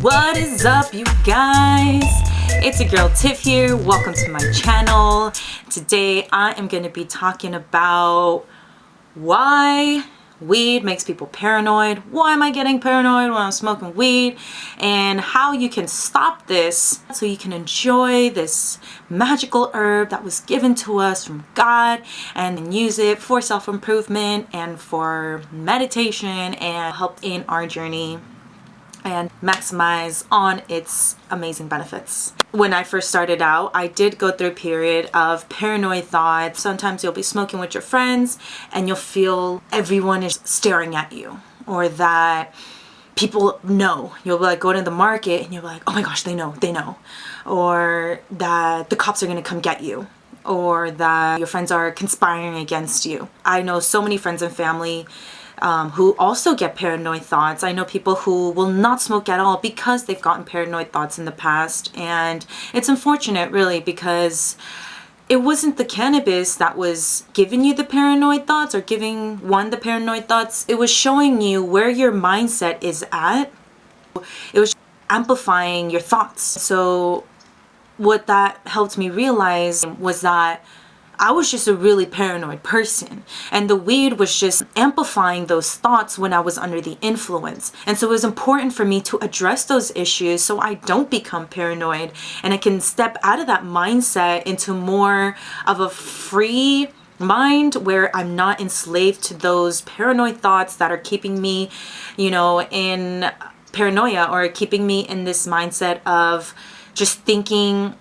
What is up, you guys? It's your girl Tiff here. Welcome to my channel. Today I am going to be talking about why weed makes people paranoid. Why am I getting paranoid when I'm smoking weed? And how you can stop this so you can enjoy this magical herb that was given to us from God and use it for self-improvement and for meditation and help in our journey and maximize on its amazing benefits. When I first started out, I did go through a period of paranoid thoughts. Sometimes you'll be smoking with your friends and you'll feel everyone is staring at you, or that people know. You'll be like going to the market and you'll be like, oh my gosh, they know. Or that the cops are gonna come get you, or that your friends are conspiring against you. I know so many friends and family who also get paranoid thoughts. I know people who will not smoke at all because they've gotten paranoid thoughts in the past, and it's unfortunate really, because it wasn't the cannabis that was giving you the paranoid thoughts or giving one the paranoid thoughts. It was showing you where your mindset is at. It was amplifying your thoughts. So what that helped me realize was that I was just a really paranoid person, and the weed was just amplifying those thoughts when I was under the influence. And so it was important for me to address those issues so I don't become paranoid and I can step out of that mindset into more of a free mind where I'm not enslaved to those paranoid thoughts that are keeping me, in paranoia, or keeping me in this mindset of just thinking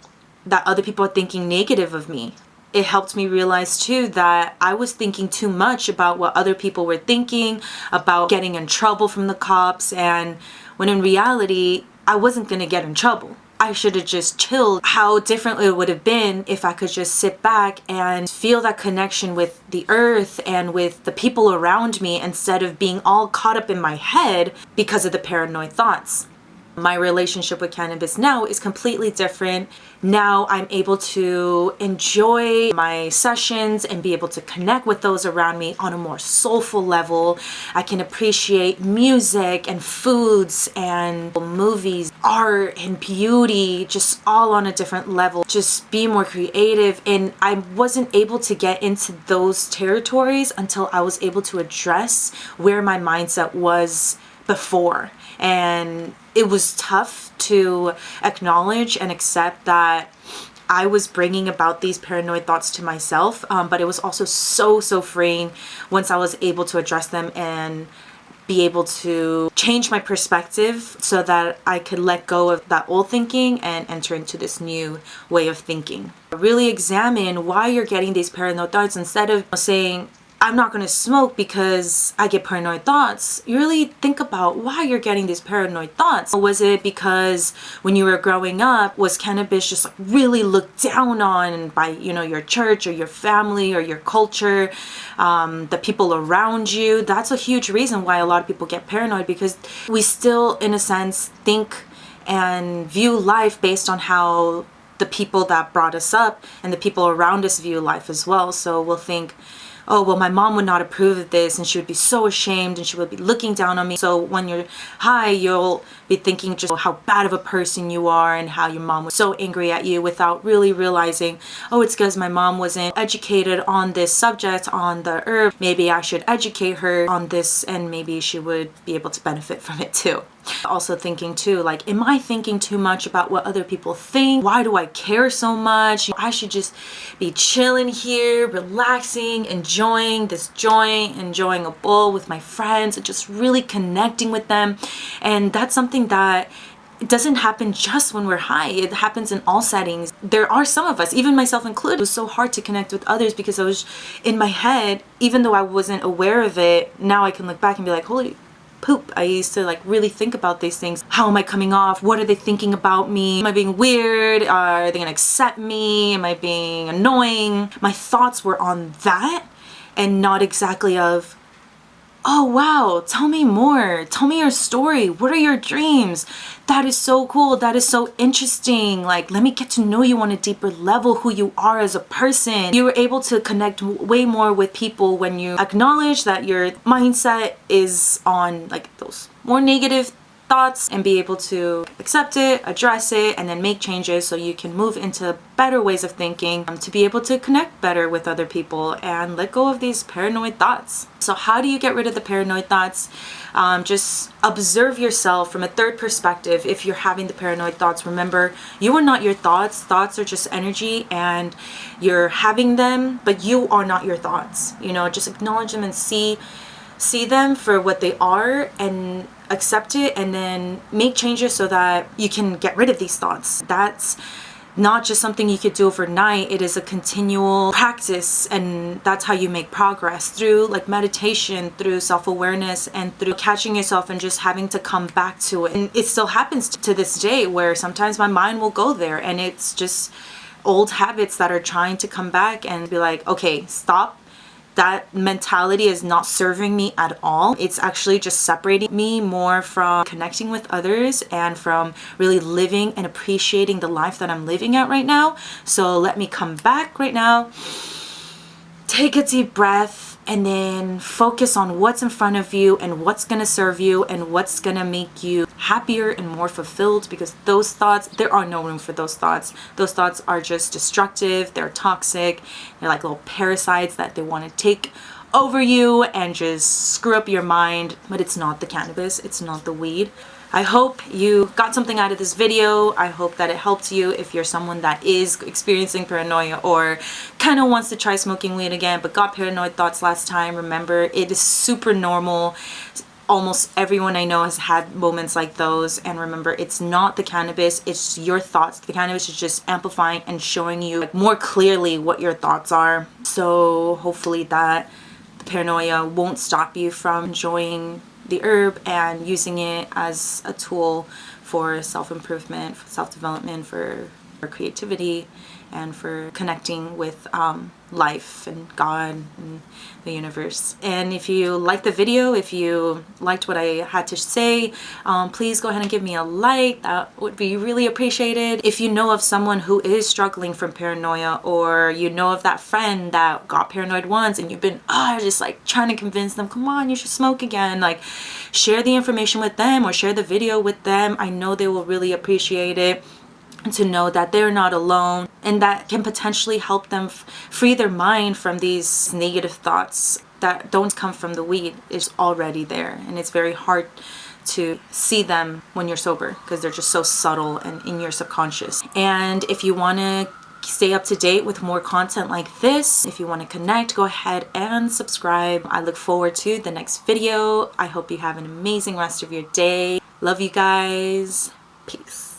that other people are thinking negative of me. It helped me realize too that I was thinking too much about what other people were thinking, about getting in trouble from the cops, and when in reality, I wasn't gonna get in trouble. I should have just chilled. How different it would have been if I could just sit back and feel that connection with the earth and with the people around me, instead of being all caught up in my head because of the paranoid thoughts. My relationship with cannabis now is completely different. Now I'm able to enjoy my sessions and be able to connect with those around me on a more soulful level. I can appreciate music and foods and movies, art and beauty, just all on a different level. Just be more creative. And I wasn't able to get into those territories until I was able to address where my mindset was before. And it was tough to acknowledge and accept that I was bringing about these paranoid thoughts to myself, but it was also so freeing once I was able to address them and be able to change my perspective so that I could let go of that old thinking and enter into this new way of thinking. Really examine why you're getting these paranoid thoughts. Instead of saying, I'm not going to smoke because I get paranoid thoughts, you really think about why you're getting these paranoid thoughts. Was it because when you were growing up, was cannabis just like really looked down on by, your church or your family or your culture, the people around you? That's a huge reason why a lot of people get paranoid, because we still, in a sense, think and view life based on how the people that brought us up and the people around us view life as well. So we'll think, oh, well, my mom would not approve of this and she would be so ashamed and she would be looking down on me. So when you're high, you'll be thinking just how bad of a person you are and how your mom was so angry at you, without really realizing, oh, it's because my mom wasn't educated on this subject, on the herb. Maybe I should educate her on this and maybe she would be able to benefit from it too. Also thinking too, like, am I thinking too much about what other people think? Why do I care so much? I should just be chilling here, relaxing, enjoying this joint, enjoying a bowl with my friends, and just really connecting with them. And that's something that it doesn't happen just when we're high. It happens in all settings. There are some of us, even myself included, it was so hard to connect with others because I was in my head, even though I wasn't aware of it. Now I can look back and be like, holy poop, I used to really think about these things. How am I coming off? What are they thinking about me? Am I being weird? Are they gonna accept me? Am I being annoying? My thoughts were on that and not exactly of oh wow, tell me more, tell me your story, what are your dreams? That is so cool, that is so interesting. Like, let me get to know you on a deeper level, who you are as a person. You were able to connect way more with people when you acknowledge that your mindset is on like those more negative thoughts, and be able to accept it, address it, and then make changes so you can move into better ways of thinking, to be able to connect better with other people and let go of these paranoid thoughts. So how do you get rid of the paranoid thoughts? Just observe yourself from a third perspective. If you're having the paranoid thoughts, remember, you are not your thoughts. Thoughts are just energy, and you're having them, but you are not your thoughts. You know, just acknowledge them and see them for what they are, and accept it, and then make changes so that you can get rid of these thoughts. That's not just something you could do overnight. It is a continual practice, and that's how you make progress, through like meditation, through self-awareness, and through catching yourself and just having to come back to it. And it still happens to this day where sometimes my mind will go there, and it's just old habits that are trying to come back and be like, okay, stop. That mentality is not serving me at all. It's actually just separating me more from connecting with others and from really living and appreciating the life that I'm living at right now. So let me come back right now, take a deep breath, and then focus on what's in front of you and what's going to serve you and what's going to make you happier and more fulfilled. Because those thoughts, there are no room for those thoughts. Those thoughts are just destructive. They're toxic. They're like little parasites that they want to take over you and just screw up your mind. But it's not the cannabis. It's not the weed. I hope you got something out of this video. I hope that it helped you if you're someone that is experiencing paranoia or kind of wants to try smoking weed again but got paranoid thoughts last time. Remember, it is super normal. Almost everyone I know has had moments like those. And remember, it's not the cannabis, it's your thoughts. The cannabis is just amplifying and showing you more clearly what your thoughts are. So hopefully that the paranoia won't stop you from enjoying the herb and using it as a tool for self-improvement, for self-development, for creativity, and for connecting with life and God and the universe. And if you liked the video, if you liked what I had to say, please go ahead and give me a like. That would be really appreciated. If you know of someone who is struggling from paranoia, or you know of that friend that got paranoid once and you've been just like trying to convince them, come on, you should smoke again, like share the information with them or share the video with them. I know they will really appreciate it. And to know that they're not alone, and that can potentially help them free their mind from these negative thoughts that don't come from the weed. It's already there, and it's very hard to see them when you're sober because they're just so subtle and in your subconscious. And if you want to stay up to date with more content like this, if you want to connect, go ahead and subscribe. I look forward to the next video. I hope you have an amazing rest of your day. Love you guys. Peace.